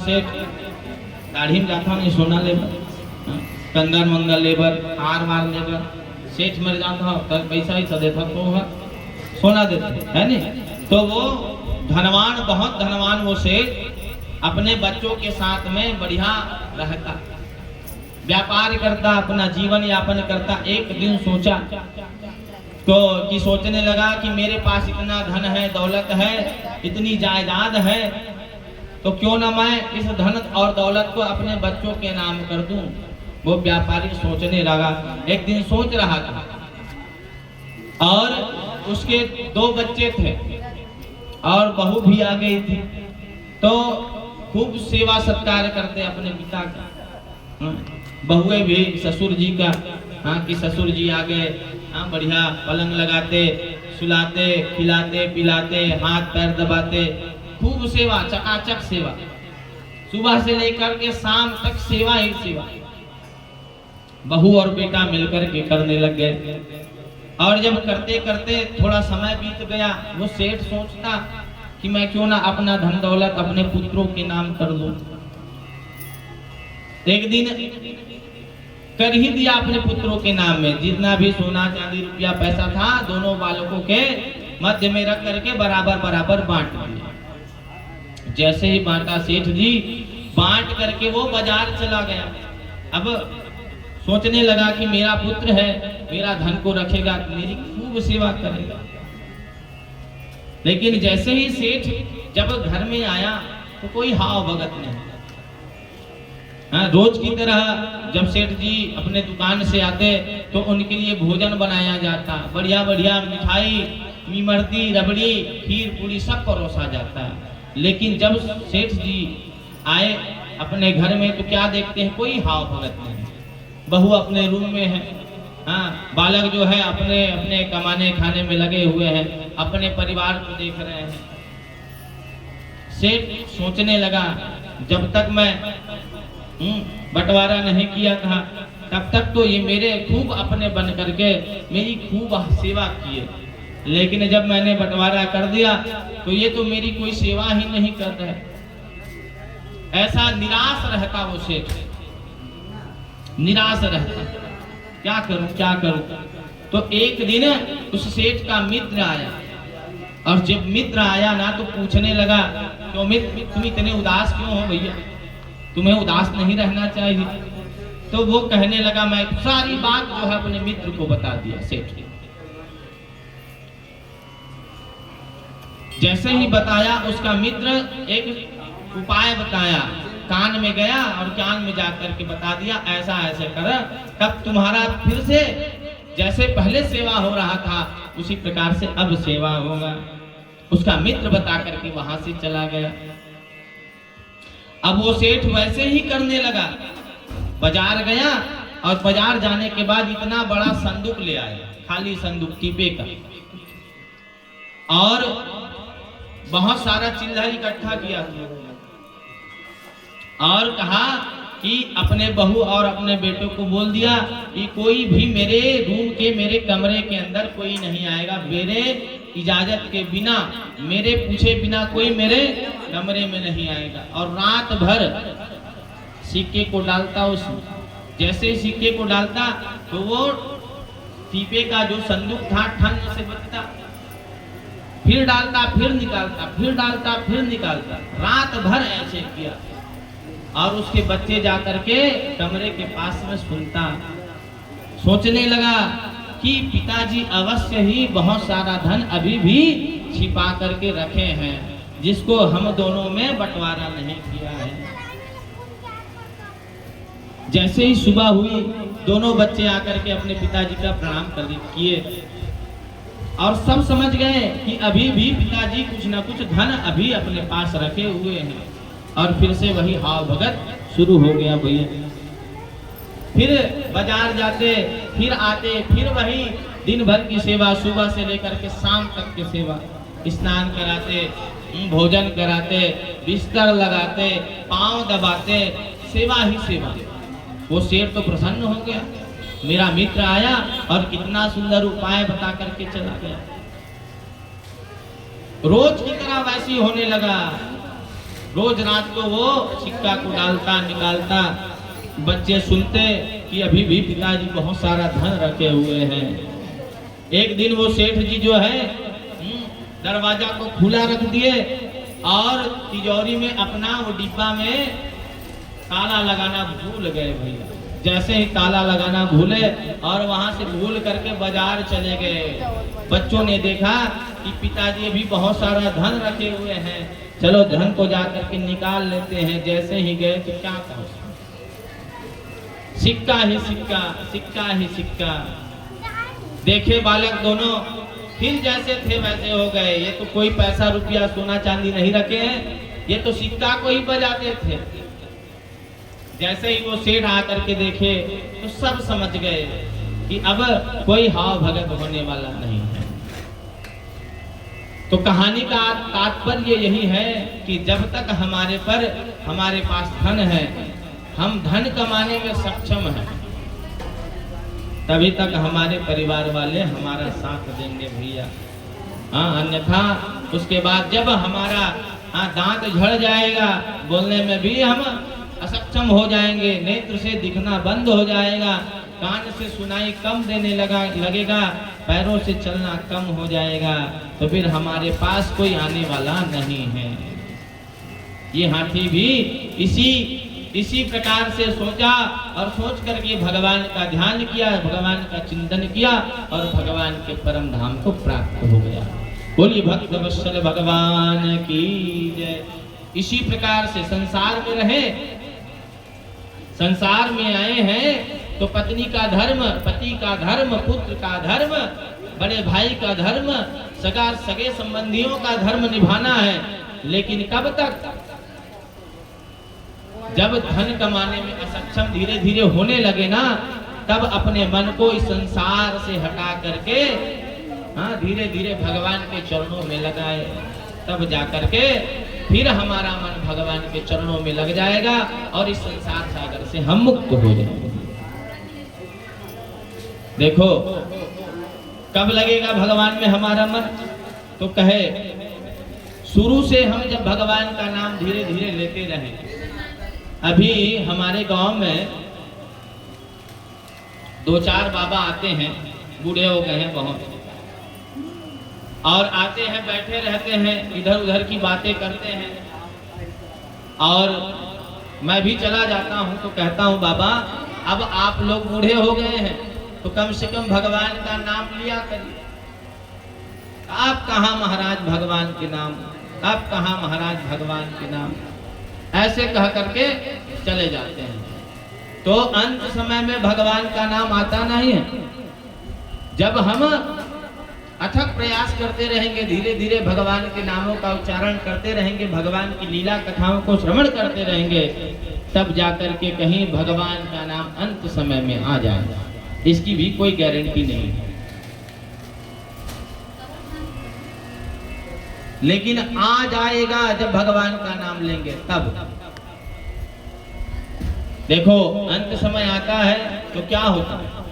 सेठ दाढ़ी में जाता नहीं सोना लेबर, कंगन मंगल लेबर, हार मार लेबर, सेठ मर जाता तो पैसा ही सा देता तो सोना देते है नहीं। तो वो धनवान, बहुत धनवान वो सेठ अपने बच्चों के साथ में बढ़िया रहता, व्यापार करता, अपना जीवन यापन करता। एक दिन सोचा तो कि सोचने लगा कि मेरे पास इतना धन है, दौलत है, इतनी जायदाद है, तो क्यों ना मैं इस धन और दौलत को अपने बच्चों के नाम कर दूं। वो व्यापारी सोचने लगा। एक दिन सोच रहा था और उसके 2 बच्चे थे और बहू भी आ गई थी, तो खूब सेवा सत्कार करते अपने पिता का। बहुए भी ससुर जी का, हाँ कि ससुर जी आ गए, हाँ बढ़िया पलंग लगाते, सुलाते, खिलाते पिलाते, हाथ पैर दबाते, खूब सेवा, चकाचक सेवा, सुबह से लेकर के शाम तक सेवा ही सेवा। बहू और बेटा मिलकर के करने लग गए और जब करते करते थोड़ा समय बीत गया, वो सेठ सोचता कि मैं क्यों ना अपना धन दौलत अपने पुत्रों के नाम कर दूं। एक दिन कर ही दिया अपने पुत्रों के नाम में, जितना भी सोना चांदी रुपया पैसा था दोनों बालकों के मध्य में रख करके बराबर बराबर बांट दिया। जैसे ही बांटा सेठ जी, बांट करके वो बाजार चला गया। अब सोचने लगा कि मेरा पुत्र है, मेरा धन को रखेगा, मेरी खूब सेवा करेगा। लेकिन जैसे ही सेठ जब घर में आया तो कोई हाव भगत नहीं। रोज की तरह जब सेठ जी अपने दुकान से आते तो उनके लिए भोजन बनाया जाता, बढ़िया बढ़िया मिठाई, इमरती, रबड़ी, खीर पूरी सब परोसा जाता। लेकिन जब सेठ जी आए अपने घर में तो क्या देखते हैं, कोई हाव भगत नहीं। बहू अपने रूम में है, हाँ बालक जो है अपने अपने कमाने खाने में लगे हुए हैं, अपने परिवार को देख रहे हैं। सेठ सोचने लगा जब तक मैं बंटवारा नहीं किया था तब तक तो ये मेरे खूब अपने बन करके मेरी खूब सेवा किए, लेकिन जब मैंने बंटवारा कर दिया तो ये तो मेरी कोई सेवा ही नहीं कर रहे। ऐसा निराश रहता वो सेठ, निराश रहता, क्या करूं क्या करूं। तो एक दिन उस सेठ का मित्र आया और जब मित्र आया ना तो पूछने लगा, क्यों मित्र तुम इतने उदास क्यों हो भैया, तुम्हें उदास नहीं रहना चाहिए। तो वो कहने लगा, मैं सारी बात जो है अपने मित्र को बता दिया सेठ। जैसे ही बताया उसका मित्र एक उपाय बताया, कान में गया और कान में जाकर के बता दिया ऐसा ऐसे कर, तब तुम्हारा फिर से जैसे पहले सेवा हो रहा था उसी प्रकार से अब सेवा होगा। उसका मित्र बता करके वहां से चला गया। अब वो सेठ वैसे ही करने लगा, बाजार गया और बाजार जाने के बाद इतना बड़ा संदूक ले आया, खाली संदूक टीपे का, और बहुत सारा चिल्लर इकट्ठा किया और कहा कि अपने बहू और अपने बेटों को बोल दिया कि कोई भी मेरे रूम के, मेरे कमरे के अंदर कोई नहीं आएगा, मेरे इजाजत के बिना, मेरे पूछे बिना कोई मेरे कमरे में नहीं आएगा। और रात भर सिक्के को डालता उसमें, जैसे सिक्के को डालता तो वो टीपे का जो संदूक था ठंड से बचता, फिर डालता फिर निकालता, फिर डालता फिर निकालता, रात भर ऐसे किया। और उसके बच्चे जाकर के कमरे के पास में सुनता, सोचने लगा कि पिताजी अवश्य ही बहुत सारा धन अभी भी छिपा करके रखे हैं जिसको हम दोनों में बंटवारा नहीं किया है। जैसे ही सुबह हुई दोनों बच्चे आकर के अपने पिताजी का प्रणाम किए और सब समझ गए कि अभी भी पिताजी कुछ न कुछ धन अभी अपने पास रखे हुए हैं। और फिर से वही हाव भगत शुरू हो गया भैया। फिर बाजार जाते, फिर आते, फिर वही दिन भर की सेवा, सुबह से लेकर के शाम तक की सेवा, स्नान कराते, भोजन कराते, बिस्तर लगाते, पांव दबाते, सेवा ही सेवा। वो सेठ तो प्रसन्न हो गया, मेरा मित्र आया और कितना सुंदर उपाय बता करके चला गया। रोज की तरह वैसी होने लगा, रोज रात को वो सिक्का को डालता निकालता। बच्चे सुनते कि अभी भी पिताजी बहुत सारा धन रखे हुए हैं। एक दिन वो सेठ जी जो है दरवाजा को खुला रख दिए और तिजोरी में अपना वो डिब्बा में ताला लगाना भूल गए भैया। जैसे ही ताला लगाना भूले और वहां से भूल करके बाजार चले गए। बच्चों ने देखा कि पिताजी अभी बहुत सारा धन रखे हुए हैं, चलो धन को जाकर के निकाल लेते हैं। जैसे ही गए तो क्या कहो, सिक्का ही सिक्का, सिक्का ही सिक्का। देखे बालक दोनों फिर जैसे थे वैसे हो गए। ये तो कोई पैसा रुपया सोना चांदी नहीं रखे हैं, ये तो सिक्का को ही बजाते थे। जैसे ही वो सेठ आकर के देखे तो सब समझ गए कि अब कोई हाव भगत होने वाला नहीं है। तो कहानी का तात्पर्य यही है कि जब तक हमारे पास धन है, हम धन कमाने में सक्षम हैं, तभी तक हमारे परिवार वाले हमारा साथ देंगे भैया। अन्यथा उसके बाद जब हमारा दांत झड़ जाएगा, बोलने में भी हम असक्षम हो जाएंगे, नेत्र से दिखना बंद हो जाएगा, कान से सुनाई कम देने लगेगा, पैरों से चलना कम हो जाएगा, तो फिर हमारे पास कोई आने वाला नहीं है। ये हाथी भी इसी प्रकार से सोचा और सोच करके भगवान का ध्यान किया, भगवान का चिंतन किया और भगवान के परम धाम को प्राप्त हो गया। बोलिए भक्त वत्सल भगवान की जय। इसी प्रकार से संसार में रहे, संसार में आए हैं तो पत्नी का धर्म, पति का धर्म, पुत्र का धर्म, बड़े भाई का धर्म, सगे संबंधियों का धर्म निभाना है। लेकिन कब तक? जब धन कमाने में असक्षम धीरे धीरे होने लगे ना, तब अपने मन को इस संसार से हटा करके धीरे धीरे भगवान के चरणों में लगाए, तब जाकर के फिर हमारा मन भगवान के चरणों में लग जाएगा और इस संसार सागर से हम मुक्त हो जाएंगे। देखो कब लगेगा भगवान में हमारा मन? तो कहे शुरू से हम जब भगवान का नाम धीरे धीरे लेते रहे। अभी हमारे गांव में 2-4 बाबा आते हैं, बूढ़े हो गए हैं बहुत, और आते हैं बैठे रहते हैं, इधर उधर की बातें करते हैं। और मैं भी चला जाता हूं तो कहता हूं बाबा अब आप लोग बूढ़े हो गए हैं तो कम से कम भगवान का नाम लिया करिए। आप कहाँ महाराज भगवान के नाम, आप कहाँ महाराज भगवान के नाम, ऐसे कह करके चले जाते हैं। तो अंत समय में भगवान का नाम आता नहीं है। जब हम अथक प्रयास करते रहेंगे, धीरे धीरे भगवान के नामों का उच्चारण करते रहेंगे, भगवान की लीला कथाओं को श्रवण करते रहेंगे, तब जाकर के कहीं भगवान का नाम अंत समय में आ जाएगा। इसकी भी कोई गारंटी नहीं है, लेकिन आ जाएगा जब भगवान का नाम लेंगे तब। देखो अंत समय आता है तो क्या होता है,